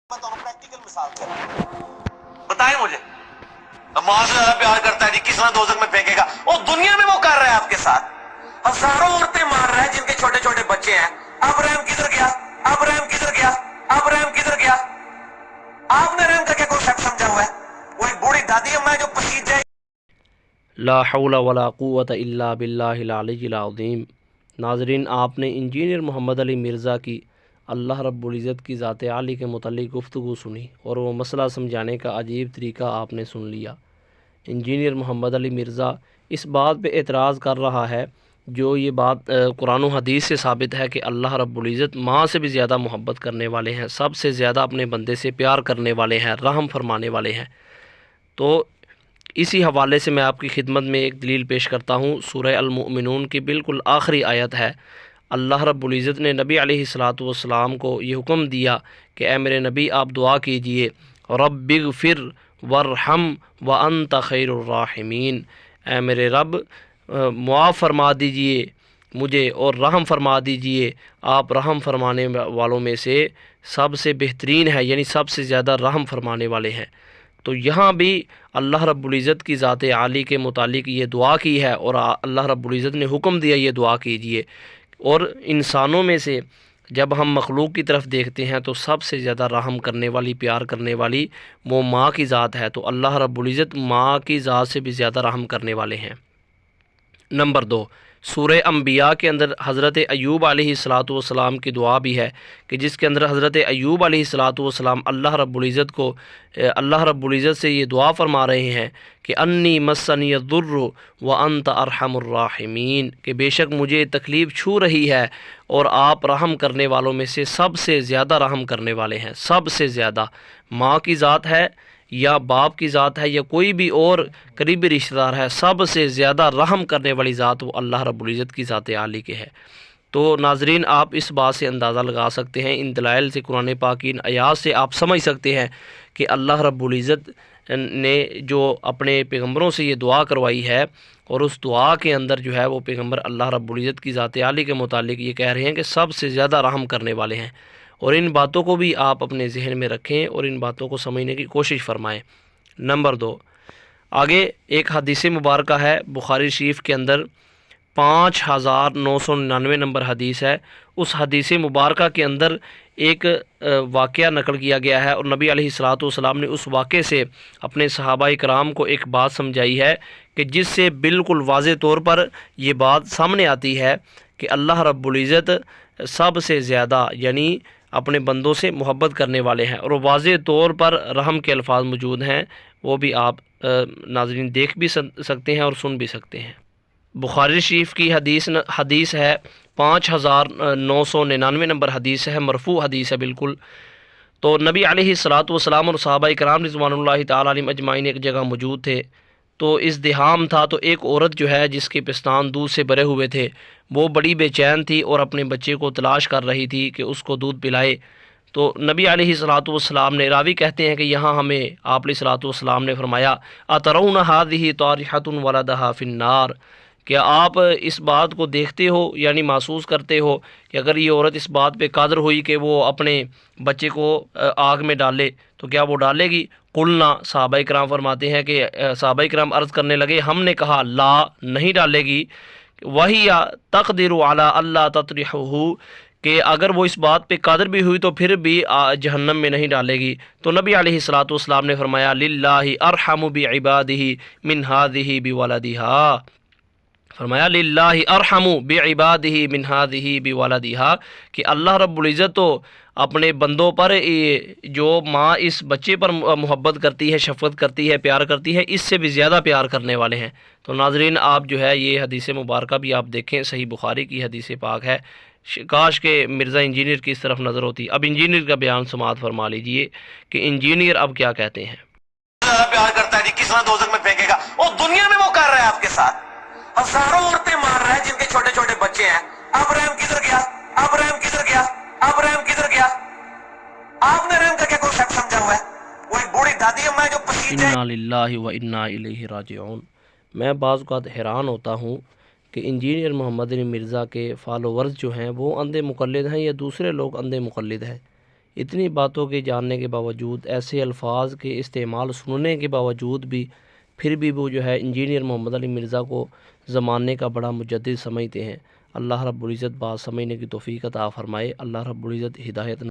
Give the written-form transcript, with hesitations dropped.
Practical مثال دے بتائیں مجھے ماں سے زیادہ پیار کرتا ہے جی کس طرح دوزخ میں پھینکے گا؟ اور دنیا میں وہ کر رہا ہے آپ کے ساتھ، ہزاروں عورتیں مار رہا ہے جن کے چھوٹے چھوٹے بچے ہیں۔ اب رحم کدھر گیا؟ اب رحم کدھر گیا؟ اب رحم کدھر گیا؟ آپ نے رحم کا کیا کنسیپٹ سمجھا ہوا ہے؟ وہ ایک بوڑھی دادی اماں جو پسیج جائے۔ لا حول ولا قوت الا باللہ العلی العظیم۔ ناظرین، آپ نے انجینئر محمد علی مرزا کی اللہ رب العزت کی ذات عالی کے متعلق گفتگو سنی اور وہ مسئلہ سمجھانے کا عجیب طریقہ آپ نے سن لیا۔ انجینئر محمد علی مرزا اس بات پہ اعتراض کر رہا ہے جو یہ بات قرآن و حدیث سے ثابت ہے کہ اللہ رب العزت ماں سے بھی زیادہ محبت کرنے والے ہیں، سب سے زیادہ اپنے بندے سے پیار کرنے والے ہیں، رحم فرمانے والے ہیں۔ تو اسی حوالے سے میں آپ کی خدمت میں ایک دلیل پیش کرتا ہوں۔ سورہ المؤمنون کی بالکل آخری آیت ہے۔ اللہ رب العزت نے نبی علیہ الصلاۃ والسلام کو یہ حکم دیا کہ اے میرے نبی آپ دعا کیجئے، رب اغفر وارحم وانت خیر الراحمین، اے میرے رب معاف فرما دیجئے مجھے اور رحم فرما دیجئے، آپ رحم فرمانے والوں میں سے سب سے بہترین ہے، یعنی سب سے زیادہ رحم فرمانے والے ہیں۔ تو یہاں بھی اللہ رب العزت کی ذات عالی کے متعلق یہ دعا کی ہے اور اللہ رب العزت نے حکم دیا یہ دعا کیجئے۔ اور انسانوں میں سے جب ہم مخلوق کی طرف دیکھتے ہیں تو سب سے زیادہ رحم کرنے والی، پیار کرنے والی وہ ماں کی ذات ہے، تو اللہ رب العزت ماں کی ذات سے بھی زیادہ رحم کرنے والے ہیں۔ نمبر 2، سورہ انبیاء کے اندر حضرت ایوب علیہ الصلاۃ والسلام کی دعا بھی ہے کہ جس کے اندر حضرت ایوب علیہ الصلاۃ والسلام اللہ رب العزت سے یہ دعا فرما رہے ہیں کہ انی مسنی الضر وانت ارحم الراحمین، کہ بے شک مجھے تکلیف چھو رہی ہے اور آپ رحم کرنے والوں میں سے سب سے زیادہ رحم کرنے والے ہیں۔ سب سے زیادہ ماں کی ذات ہے یا باپ کی ذات ہے یا کوئی بھی اور قریبی رشتہ دار ہے، سب سے زیادہ رحم کرنے والی ذات وہ اللہ رب العزت کی ذات عالی کے ہے۔ تو ناظرین، آپ اس بات سے اندازہ لگا سکتے ہیں، ان دلائل سے، قرآن پاک کی ان آیات سے آپ سمجھ سکتے ہیں کہ اللہ رب العزت نے جو اپنے پیغمبروں سے یہ دعا کروائی ہے اور اس دعا کے اندر جو ہے وہ پیغمبر اللہ رب العزت کی ذات عالی کے متعلق یہ کہہ رہے ہیں کہ سب سے زیادہ رحم کرنے والے ہیں۔ اور ان باتوں کو بھی آپ اپنے ذہن میں رکھیں اور ان باتوں کو سمجھنے کی کوشش فرمائیں۔ نمبر 2، آگے ایک حدیث مبارکہ ہے بخاری شریف کے اندر 5999 نمبر حدیث ہے۔ اس حدیث مبارکہ کے اندر ایک واقعہ نقل کیا گیا ہے اور نبی علیہ الصلاۃ والسلام نے اس واقعے سے اپنے صحابہ کرام کو ایک بات سمجھائی ہے کہ جس سے بالکل واضح طور پر یہ بات سامنے آتی ہے کہ اللہ رب العزت سب سے زیادہ یعنی اپنے بندوں سے محبت کرنے والے ہیں، اور واضح طور پر رحم کے الفاظ موجود ہیں، وہ بھی آپ ناظرین دیکھ بھی سکتے ہیں اور سن بھی سکتے ہیں۔ بخاری شریف کی حدیث ہے 5999 نمبر حدیث ہے، مرفوع حدیث ہے بالکل۔ تو نبی علیہ الصلاۃ والسلام اور صحابہ کرام رضوان اللہ تعالیٰ علیہم اجمعین ایک جگہ موجود تھے، تو ازدحام تھا، تو ایک عورت جو ہے جس کے پستان دودھ سے بھرے ہوئے تھے وہ بڑی بے چین تھی اور اپنے بچے کو تلاش کر رہی تھی کہ اس کو دودھ پلائے۔ تو نبی علیہ الصلاۃ والسلام نے، راوی کہتے ہیں کہ یہاں ہمیں آپ علیہ الصلاۃ والسلام نے فرمایا اترون هذه طارحة ولدها في النار، کیا آپ اس بات کو دیکھتے ہو یعنی محسوس کرتے ہو کہ اگر یہ عورت اس بات پہ قادر ہوئی کہ وہ اپنے بچے کو آگ میں ڈالے تو کیا وہ ڈالے گی؟ قلنا، صحابہ کرام فرماتے ہیں کہ صحابہ کرام عرض کرنے لگے، ہم نے کہا لا، نہیں ڈالے گی۔ وہی تقدر علی اللہ تطرحہ، کہ اگر وہ اس بات پہ قادر بھی ہوئی تو پھر بھی جہنم میں نہیں ڈالے گی۔ تو نبی علیہ الصلاۃ والسلام نے فرمایا للہ ارحم بعبادہ من ہذہ بولدہا، فرمایا للہ ارحم بعبادہ من ہذہ بولدہا، کہ اللہ رب العزت تو اپنے بندوں پر جو ماں اس بچے پر محبت کرتی ہے، شفقت کرتی ہے، پیار کرتی ہے، اس سے بھی زیادہ پیار کرنے والے ہیں۔ تو ناظرین، آپ جو ہے یہ حدیث مبارکہ بھی آپ دیکھیں، صحیح بخاری کی حدیث پاک ہے۔ کاش کہ مرزا انجینئر کی اس طرف نظر ہوتی۔ اب انجینئر کا بیان سماعت فرما لیجئے کہ انجینئر اب کیا کہتے ہیں۔ زیادہ پیار کرتا ہے جی کس طرح دوزخ میں پھینکے گا؟ اور دنیا میں وہ کر رہا ہے آپ کے ساتھ، ہزاروں عورتیں مار رہا ہے جن کے چھوٹے چھوٹے بچے ہیں۔ اب رحم کدھر گیا؟ اب رحم کدھر گیا؟ اب رحم کدھر گیا؟ آپ نے رحم کا کیا کنسیپٹ سمجھا ہوا ہے؟ وہ ایک بوڑھی دادی اماں جو پسیج جائے۔ انا للہ و انا الیہ راجعون۔ میں بعض اوقات حیران ہوتا ہوں کہ انجینئر محمد علی مرزا کے فالوورز جو ہیں وہ اندھے مقلد ہیں یا دوسرے لوگ اندھے مقلد ہیں۔ اتنی باتوں کے جاننے کے باوجود، ایسے الفاظ کے استعمال سننے کے باوجود بھی پھر بھی وہ جو ہے انجینئر محمد علی مرزا کو زمانے کا بڑا مجدد سمجھتے ہیں۔ اللہ رب العزت بات سمجھنے کی توفیق عطا فرمائے، اللہ رب العزت ہدایت